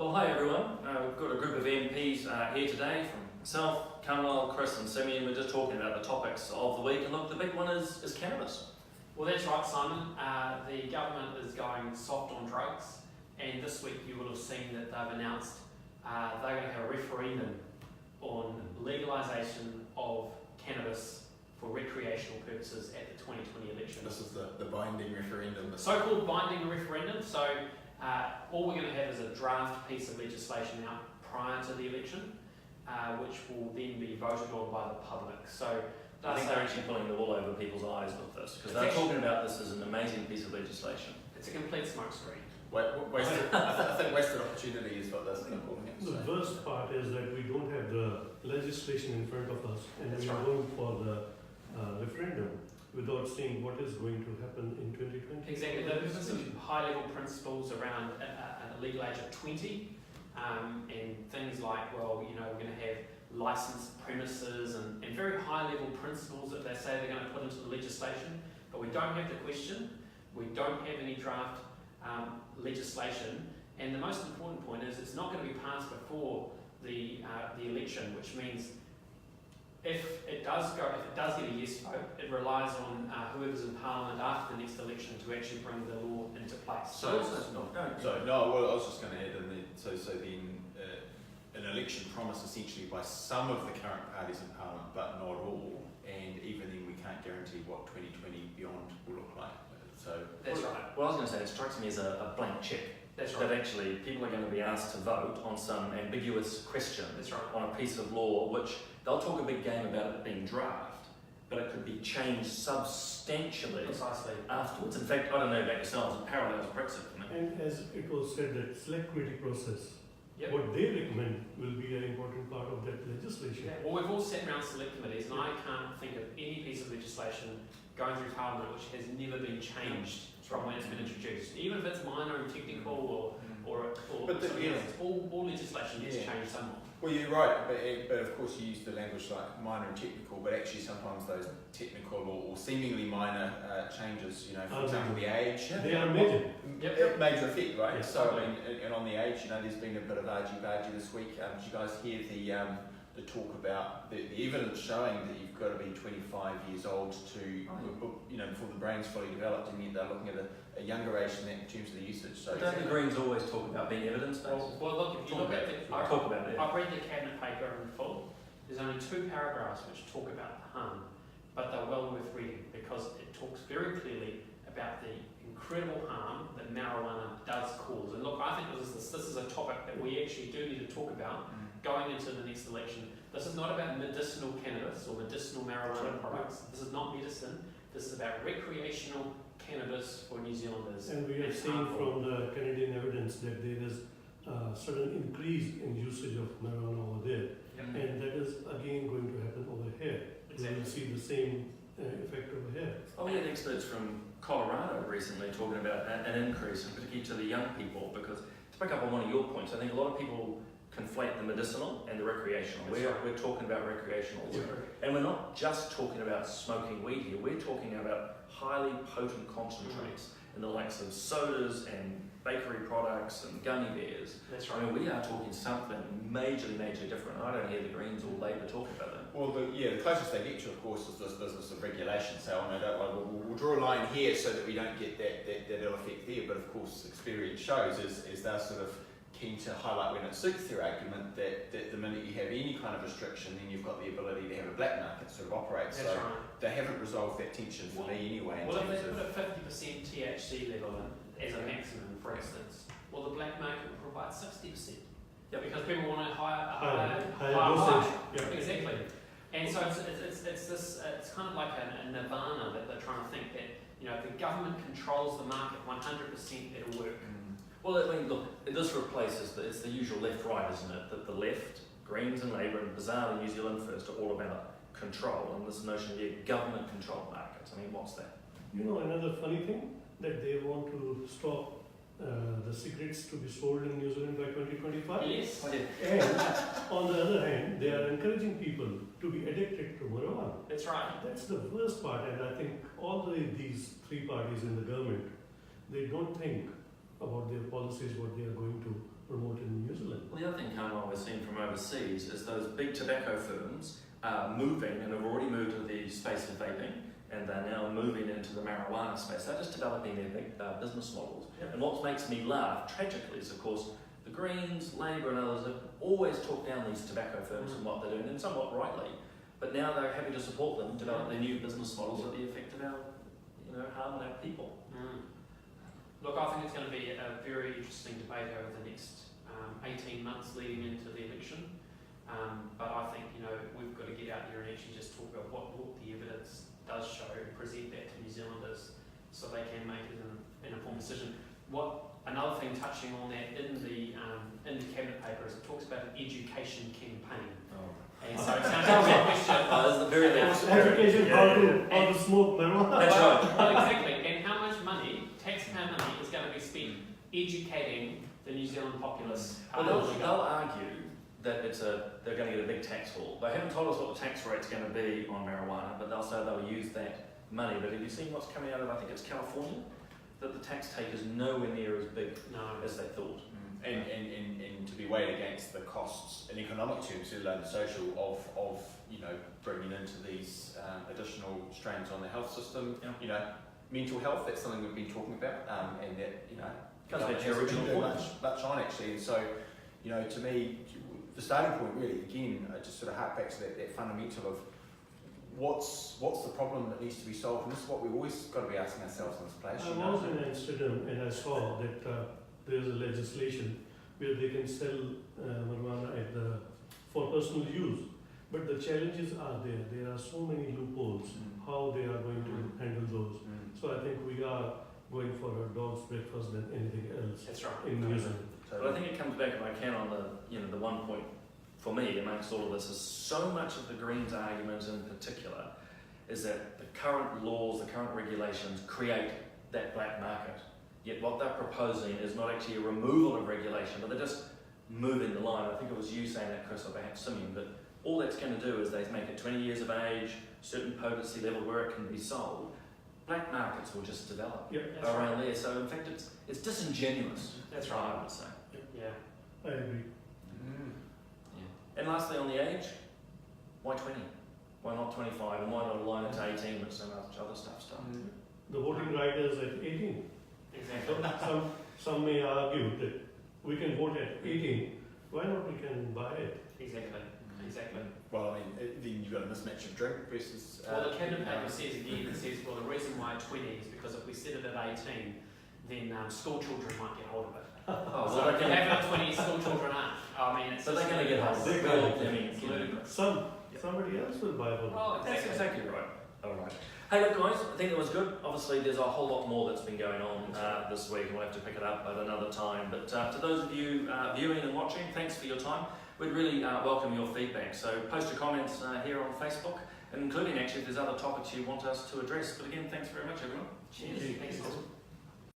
Well, hi everyone. We've got a group of MPs here today from myself, Kanwal, Chris and Simeon. We're just talking about the topics of the week, and look, the big one is cannabis. Well, that's right, Simon. The government is going soft on drugs, and this week you will have seen that they've announced they're going to have a referendum on legalisation of cannabis for recreational purposes at the 2020 election. This is the binding referendum. The so-called binding referendum. So all we're going to have is a draft piece of legislation out prior to the election, which will then be voted on by the public. So I think they're actually pulling the wool over people's eyes with this, because they're talking about this as an amazing piece of legislation. It's a complete smokescreen. I think wasted opportunity is what they're calling it. The worst part is that we don't have the legislation in front of us, and That's we are right. going for the referendum without seeing what is going to happen in 2020. Exactly. There's some high-level principles around a legal age of 20, and things like, well, you know, we're going to have licensed premises and very high-level principles that they say they're going to put into the legislation, but we don't have the question, we don't have any draft legislation, and the most important point is it's not going to be passed before the election, which means if it does get a yes vote, it relies on whoever's in Parliament after the next election to actually bring the law into place. Well, I was just going to add in an election promise essentially by some of the current parties in Parliament, but not all, and even then we can't guarantee what 2020 beyond will look like. So That's right. Well, I was going to say, it strikes me as a blank check. That's right. That actually people are going to be asked to vote on some ambiguous question That's right. on a piece of law, which they'll talk a big game about it being draft, but it could be changed substantially Precisely. afterwards. In fact, I don't know about yourselves, it parallels Brexit, isn't it? And as it was said, that select committee process, Yep. what they recommend will be an important part of that legislation. Yeah. Well, we've all sat around select committees, and I can't think of any piece of legislation going through Parliament which has never been changed from when it's been introduced, even if it's minor and technical or But something else. All legislation gets changed somewhat. well, you're right, but of course you use the language like minor and technical, but actually sometimes those technical or seemingly minor changes, you know, for example, the age. They are major. Major effect, right? Yes. So, I mean, and on the age, you know, there's been a bit of argy-bargy this week. Did you guys hear the talk about the evidence showing that you've got to be 25 years old to, you know, before the brain's fully developed, and yet they're looking at a younger age than that in terms of the usage. So, Don't the Greens always talk about being evidence-based? Well, look, if you look at Talk about it. I've read the cabinet paper in full. There's only 2 paragraphs which talk about the harm, but they're well worth reading because it talks very clearly about the incredible harm that marijuana does cause. And look, I think this is a topic that we actually do need to talk about going into the next election. This is not about medicinal cannabis or medicinal marijuana products. This is not medicine. This is about recreational cannabis for New Zealanders. And we have seen from the Canadian evidence that there is a sudden increase in usage of marijuana over there. Yep. And that is again going to happen over here. Exactly. We will see the same effect over here. Oh, we had experts from Colorado recently talking about an increase, and particularly to the young people, because to pick up on one of your points, I think a lot of people conflate the medicinal and the recreational. We're talking about recreational here. And we're not just talking about smoking weed here, we're talking about highly potent concentrates in the likes of sodas and bakery products and gummy bears. That's I mean, we are talking something majorly different. I don't hear the Greens or Labour talking about that. well, the closest they get to, of course, is this business of regulation. So, we'll draw a line here so that we don't get that ill effect there. But of course, experience shows is they're sort of keen to highlight when it suits their argument that the minute you have any kind of restriction, then you've got the ability to have a black market sort of operate. That's so right. they haven't resolved that tension for me anyway. Well, if they put a 50% THC level in as a maximum, for instance, well, the black market will provide 60%. Yep. Because people want a higher dosage. Yeah. Exactly. And so it's kind of like a nirvana that they're trying to think that, you know, if the government controls the market 100%, it'll work. Well, I mean, look, this replaces it's the usual left-right, isn't it? That the left, Greens and Labour, and bizarrely New Zealand First, are all about control and this notion of government-controlled markets. I mean, what's that? You know, another funny thing, that they want to stop the cigarettes to be sold in New Zealand by 2025. Yes. And on the other hand, they are encouraging people to be addicted to marijuana. That's right. That's the worst part, and I think all these 3 parties in the government, they don't think about their policies, what they are going to promote in New Zealand. Well, the other thing, Kanwal, we're seeing from overseas is those big tobacco firms are moving and have already moved to the space of vaping, and they're now moving into the marijuana space. They're just developing their big business models. Yep. And what makes me laugh, tragically, is of course the Greens, Labour and others have always talked down these tobacco firms and what they're doing, and somewhat rightly. But now they're happy to support them, develop their new business models at the effect of our, harm on our people. Look, I think it's going to be a very interesting debate over the next 18 months leading into the election. But I think, we've got to get out there and actually just talk about what the evidence does show and present that to New Zealanders so they can make it an informed decision. Another thing touching on that in the cabinet paper is it talks about an education campaign. And so it sounds like a question. That's the very last. Education, how to smoke marijuana. That's right. Well, exactly. And how much money, taxpayer money, is going to be spent educating the New Zealand populace? Well, they'll argue that they're going to get a big tax haul. They haven't told us what the tax rate's going to be on marijuana, but they'll say they'll use that money. But have you seen what's coming out of, I think it's California? That the tax take is nowhere near as big as they thought. And to be weighed against the costs in economic terms, let alone social, of bringing into these additional strains on the health system. Mental health, that's something we've been talking about, and that Comes back to your original point. much on actually. And so to me, the starting point really again just sort of hark back to that fundamental of what's the problem that needs to be solved, and this is what we've always got to be asking ourselves in this place. I was in Amsterdam and I saw that there's a legislation where they can sell marijuana for personal use, but the challenges are there. There are so many loopholes. How they are going to handle those? So I think we are going for a dog's breakfast than anything else. That's right. In New Zealand. But I think it comes back, if I can, on the one point for me amongst all of this is so much of the Greens' argument in particular is that the current laws, the current regulations create that black market. Yet what they're proposing is not actually a removal of regulation, but they're just moving the line. I think it was you saying that, Chris, or perhaps Simeon, but all that's going to do is they make it 20 years of age, certain potency level where it can be sold. Black markets will just develop around there. So in fact, it's disingenuous. That's right, right. I would say. Yeah. I agree. Yeah. And lastly, on the age, why 20? Why not 25? And why not align it to 18, which so much other stuff starts? The voting right is at 18. Exactly. Some may argue that we can vote at 18. Why not we can buy it? Exactly. Well, I mean, then you've got a mismatch of drink versus. Well, the cabinet paper says again, it says, well, the reason why 20 is because if we set it at 18, then school children might get hold of it. Oh, So if you have it at 20, school children aren't. I mean, it's so they're going to get hold of it. It's ludicrous. Somebody else will buy for it. Oh, That's exactly right. All right. Hey, look, guys, I think it was good. Obviously, there's a whole lot more that's been going on this week, and we'll have to pick it up at another time. But to those of you viewing and watching, thanks for your time. We'd really welcome your feedback. So post your comments here on Facebook, and including actually if there's other topics you want us to address. But again, thanks very much, everyone. Cheers. Thanks.